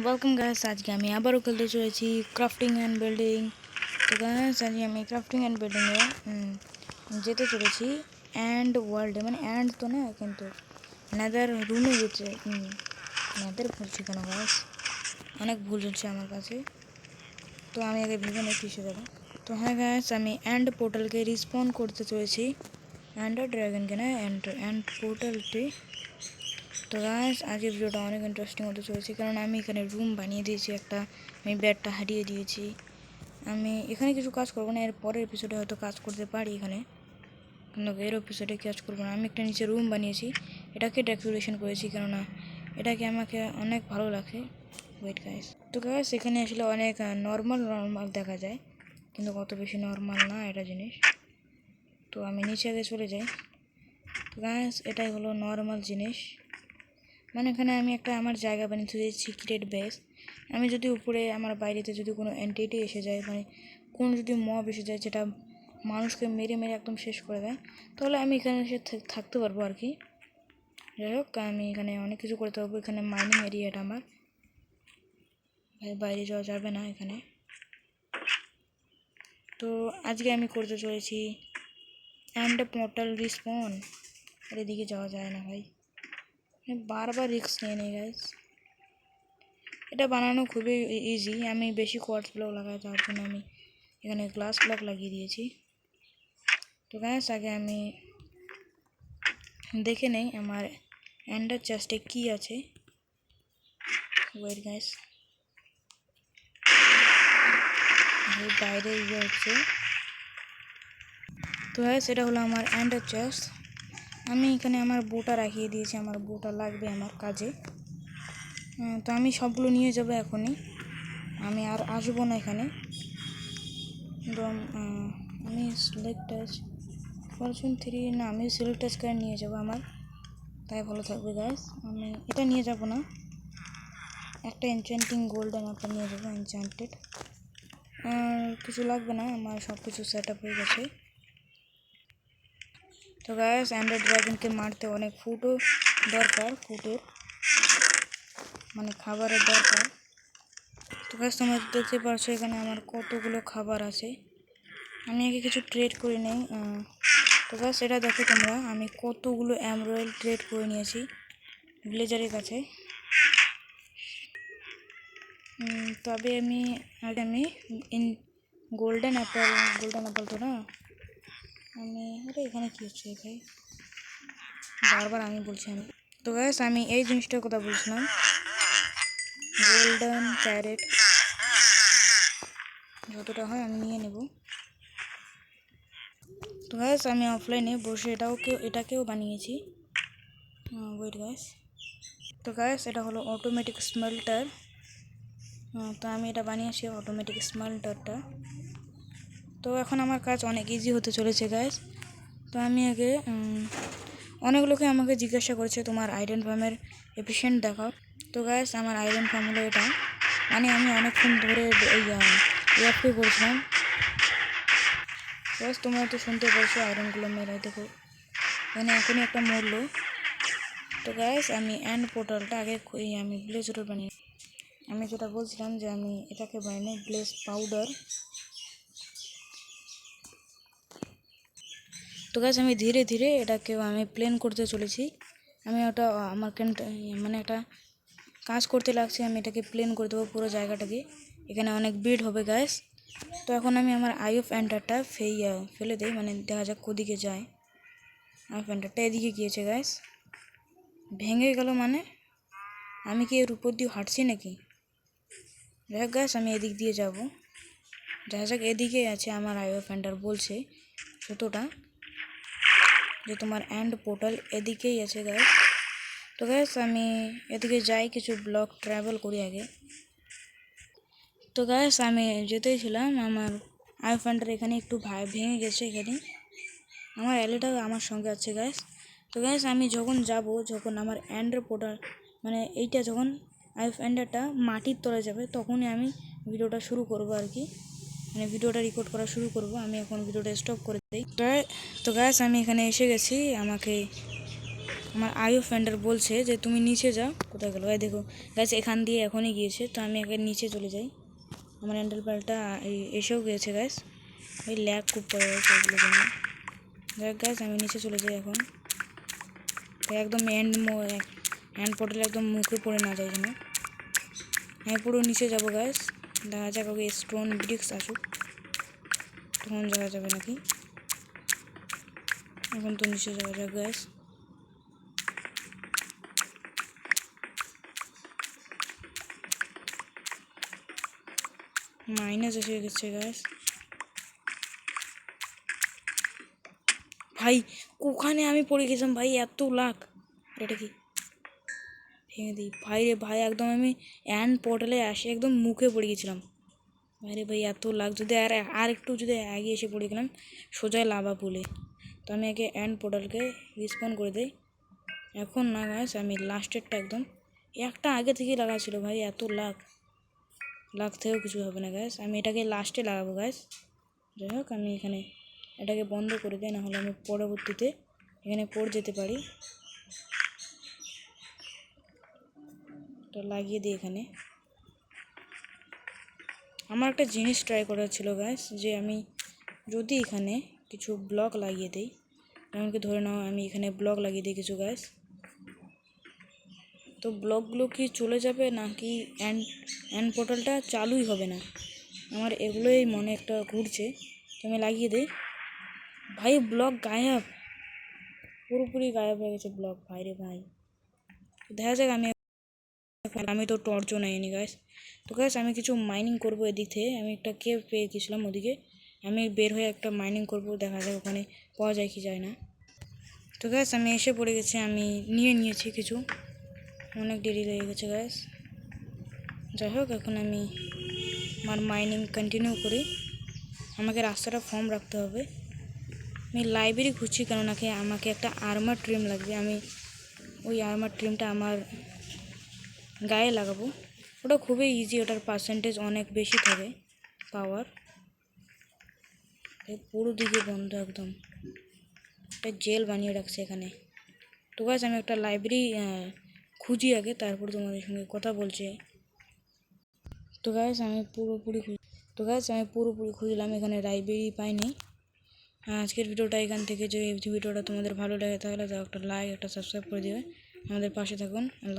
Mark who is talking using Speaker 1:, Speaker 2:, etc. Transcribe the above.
Speaker 1: Welcome guys, আজকে আমি আবারও খেলতে চলেছি ক্রাফটিং অ্যান্ড বিল্ডিং। তো গাইস আজকে আমি ক্রাফটিং অ্যান্ড বিল্ডিংয়ে যেতে চলেছি অ্যান্ড ওয়ার্ল্ডে, মানে অ্যান্ড তো না, কিন্তু নেদার রুমে যেতে। নেদার বলছি কেন গাইস, অনেক ভুল চলছে আমার কাছে। তো আমি আগে ভেবে নিই কিসে যাবো। তো হ্যাঁ গাইস, আমি অ্যান্ড পোর্টালকে রিস্পন করতে চলেছি, অ্যান্ডার ড্রাগনকে না, অ্যান্ড পোর্টালটি। তো গাইস আজকের ভিডিওটা অনেক ইন্টারেস্টিং হতে চলেছে, কারণ আমি এখানে রুম বানিয়ে দিয়েছি একটা। আমি ব্যাডটা হারিয়ে দিয়েছি। আমি এখানে কিছু কাজ করবো না, এর পরের এপিসোডে হয়তো কাজ করতে পারি এখানে, কিন্তু এর এপিসোডে কাজ করবো না। আমি একটা নিচে রুম বানিয়েছি, এটাকে ডেকোরেশন করেছি, কেননা এটাকে আমাকে অনেক ভালো লাগে। ওয়েট গাইস, তো গাইস এখানে আসলে অনেক নর্মাল দেখা যায়, কিন্তু কত বেশি নর্মাল না এটা জিনিস। তো আমি নিচে আগে চলে যাই। তো গাইস এটাই হলো নর্মাল জিনিস, মানে এখানে আমি একটা আমার জায়গা বানিয়েছি, সিক্রেট বেস। আমি যদি উপরে আমার বাইরেতে যদি কোনো এন্টিটি এসে যায়, মানে কোনো যদি মব এসে যায় যেটা মানুষকে মেরে মেরে একদম শেষ করে দেয়, তাহলে আমি এখানে এসে থাকতে পারবো আর কি। যাই হোক, আমি এখানে অনেক কিছু করতে পারবো। এখানে মাইনিং এরিয়াটা আমার, বাইরে যাওয়া যাবে না এখানে। তো আজকে আমি করতে চলেছি অ্যান্ড পোর্টাল রিস্পন। আর এদিকে যাওয়া যায় না ভাই, বারবার রিস্ক নিয়ে নেই গাইস। এটা বানানো খুবই ইজি, আমি বেশি কোয়ার্টজ ব্লক লাগাই, তার জন্য আমি এখানে গ্লাস ব্লক লাগিয়ে দিয়েছি। তো গাইস আগে আমি দেখে নেই আমার এন্ডার চেস্টে কি আছে। ওয়েট গাইস, বাইরে ইয়ে হচ্ছে। তো গাইস এটা হলো আমার এন্ডার চেস্ট। আমি এখানে আমার বোটা রাখিয়ে দিয়েছি, আমার বোটা লাগবে আমার কাজে। তো আমি সবগুলো নিয়ে যাবো এখনই, আমি আর আসবো না এখানে। আমি সিলেক্ট ফরচুন 3 না, আমি সিলেক্ট করে নিয়ে যাবো আমার, তাই ভালো থাকবে গাইস। আমি এটা নিয়ে যাব না, একটা এনচ্যান্টিং গোল্ডেন অ্যাপেল নিয়ে যাবো, এনচ্যান্টেড। আর কিছু লাগবে না, আমার সব কিছু সেট আপ হয়ে গেছে। তো গাইস এন্ডার ড্রাগনকে মারতে অনেক ফুডও দরকার, ফুডের মানে খাবারের দরকার। তো গাইস তোমরা দেখতে পাচ্ছ এখানে আমার কতগুলো খাবার আছে। আমি আগে কিছু ট্রেড করে নেই। তো গাইস এটা দেখো তোমরা, আমি কতগুলো এমরয়েল ট্রেড করে নিয়েছি ভিলেজারের কাছে। তবে আমি গোল্ডেন অ্যাপেল তো না, আমি এখানে কী হচ্ছে ভাই, বারবার আমি বলছি আমি। তো গাইস আমি এই জিনিসটার কথা বলছিলাম, গোল্ডেন ক্যারেট যতটা হয় আমি নিয়ে নেব। তো গাইস আমি অফলাইনে বসে এটাকেও বানিয়েছি। ওয়েট গাইস, তো গাইস এটা হলো অটোমেটিক স্মেল্টার। তো আমি এটা বানিয়েছি অটোমেটিক স্মেল্টারটা। তো এখন আমার কাজ অনেক ইজি হতে চলেছে গাইস। তো আমি আগে অনেক লোকে আমাকে জিজ্ঞাসা করেছে তোমার আয়রন ফার্মের এফিশিয়েন্ট দেখাও। তো গাইস আমার আয়রন ফার্ম হলো এটা, মানে আমি অনেকক্ষণ ধরে এফপি করেছিলাম। গাইস তোমরা তো শুনতে পারছো আয়রনগুলো মেরে, দেখো এখানে এখনই একটা মরলো। তো গাইস আমি অ্যান্ড পোর্টালটা আগে আমি ব্লেজ রোড বানিয়ে, আমি যেটা বলছিলাম যে আমি এটাকে বানিয়ে ব্লেজ পাউডার। তো গাইস আমি ধীরে ধীরে এটাকে আমি প্লেন করতে চলেছি। আমি ওটা আমার মানে একটা কাজ করতে লাগছে, আমি এটাকে প্লেন করে দেবো পুরো জায়গাটাকে। এখানে অনেক বিড হবে গাইস। তো এখন আমি আমার আই অফ এন্টারটা ফেলে দিই, মানে দেখা যাক কোদিকে যায়। আই অফ এন্টারটা এদিকে গিয়েছে গাইস, ভেঙে গেল, মানে আমি কি এর উপর দিয়ে হাঁটছি নাকি? যাই গাইস আমি এদিক দিয়ে যাব, দেখা যাক এদিকে আছে আমার আই অফ এন্টার বলছে সত্যটা, যে তোমার এন্ড পোর্টাল এদিকেই আছে গাইস। তো গাইস আমি এদিকে যাই, কিছু ব্লক ট্রাভেল করি আগে। তো গাইস আমি যেতেই ছিলাম, আমার আই ফান্ডার এখানে একটু ভেঙে গেছে। এখানে আমার এলিটাও আমার সঙ্গে আছে গাইস। তো গাইস আমি যখন আমার এন্ডার পোর্টাল, মানে এইটা যখন আই ফান্ডারটা মাটির তলে যাবে, তখনই আমি ভিডিওটা শুরু করব আর কি, মানে ভিডিওটা রেকর্ড করা শুরু করব। আমি এখন ভিডিওটা স্টপ করে দিই। তো গাইস আমি এখানে এসে গেছি, আমাকে আমার আইও ফ্রেন্ডার বলছে যে তুমি নিচে যাও। কোথায় গেলো? এই দেখো গাইস, এখান দিয়ে এখনই গিয়েছে, তো আমি আগে নিচে চলে যাই। আমার হ্যান্ডেল পাল্টা এসেও গিয়েছে গাইস। ওই ল্যাগ খুব পড়ে গেছে ওগুলো জন্য। দেখ গাইস, আমি নিচে চলে যাই এখন। একদম হ্যান্ড পোর্টাল একদম মুখে পড়ে না যায় যেন। আমি পুরো নিচে যাবো গাইস। দেখা যাক ওকে স্টোন ব্রিক্স আসুক, তখন যাওয়া যাবে নাকি। এখন তো নিচে যাওয়া যাক গাইস। মাইনাস এসে গেছে গাইস। ভাই ওখানে আমি পড়ে গেছিলাম ভাই, এত লাখ। এটা কি ভেঙে দিই ভাই রে ভাই, একদম আমি অ্যান্ড পোর্টালে আসে একদম মুখে পড়ে গেছিলাম ভাই রে ভাই, এত লাখ। যদি আর একটু যদি আগে এসে পড়ে গেলাম সোজাই লাভা পুলে। তো আমি আগে অ্যান্ড পোর্টালকে রিস্পন করে দিই এখন না গাছ। আমি লাস্টেরটা একদম একটা আগে থেকেই লাগা ছিল ভাই, এত লাখ থেকেও কিছু হবে না গ্যাস। আমি এটাকে লাস্টে লাগাবো গ্যাস। যাই হোক, আমি এখানে এটাকে বন্ধ করে দিই, নাহলে আমি পরবর্তীতে এখানে পড়ে যেতে পারি। তো লাগিয়ে দিই এখানে। আমার একটা জিনিস ট্রাই করার ছিল গ্যাস, যে আমি যদি এখানে কিছু ব্লক লাগিয়ে দিই, এমনকি ধরে নাও আমি এখানে ব্লক লাগিয়ে দিই কিছু গ্যাস, তো ব্লকগুলো কি চলে যাবে নাকি অ্যান্ড পোর্টালটা চালুই হবে না? আমার এগুলোই মনে একটা ঘুরছে। তো আমি লাগিয়ে দিই ভাই, ব্লক গায়েব, পুরোপুরি গায়েব হয়ে গেছে ব্লক ভাই রে ভাই। দেখা যাক, আমি তো টর্চও নেইনি গাইস। তো গাইস, আমি কিছু মাইনিং করব এদিক থেকে। আমি একটা কেভ পেয়ে গেছিলাম ওদিকে, আমি বের হয়ে একটা মাইনিং করব, দেখা যাক ওখানে পাওয়া যায় কি যায় না। তো গাইস, আমি এসে পড়ে গেছি, আমি নিয়েছি কিছু, অনেক দেরি লেগে গেছে গাইস। যাই হোক, এখন আমি আমার মাইনিং কন্টিনিউ করি। আমাকে রাস্তাটা ফর্ম রাখতে হবে। আমি লাইব্রেরি খুঁজছি, কেন নাকি আমাকে একটা আর্মার ট্রিম লাগবে। আমি ওই আর্মার ট্রিমটা আমার গায়ে লাগাবো। ওটা খুবই ইজি, ওটার পার্সেন্টেজ অনেক বেশি থাকে পাওয়ার। পুরো দিকে বন্ধ একদম, একটা জেল বানিয়ে রাখছে এখানে। তো গাইস, আমি একটা লাইব্রেরি খুঁজি আগে, তারপর তোমাদের সঙ্গে কথা বলছি। তো গাইস, আমি পুরোপুরি খুঁজলাম, এখানে লাইব্রেরি পাইনি। আজকের ভিডিওটা এখান থেকে, যদি ভিডিওটা তোমাদের ভালো লাগে তাহলে দাও একটা লাইক, একটা সাবস্ক্রাইব করে দিবে, আমাদের পাশে থাকুন। আল্লাহ।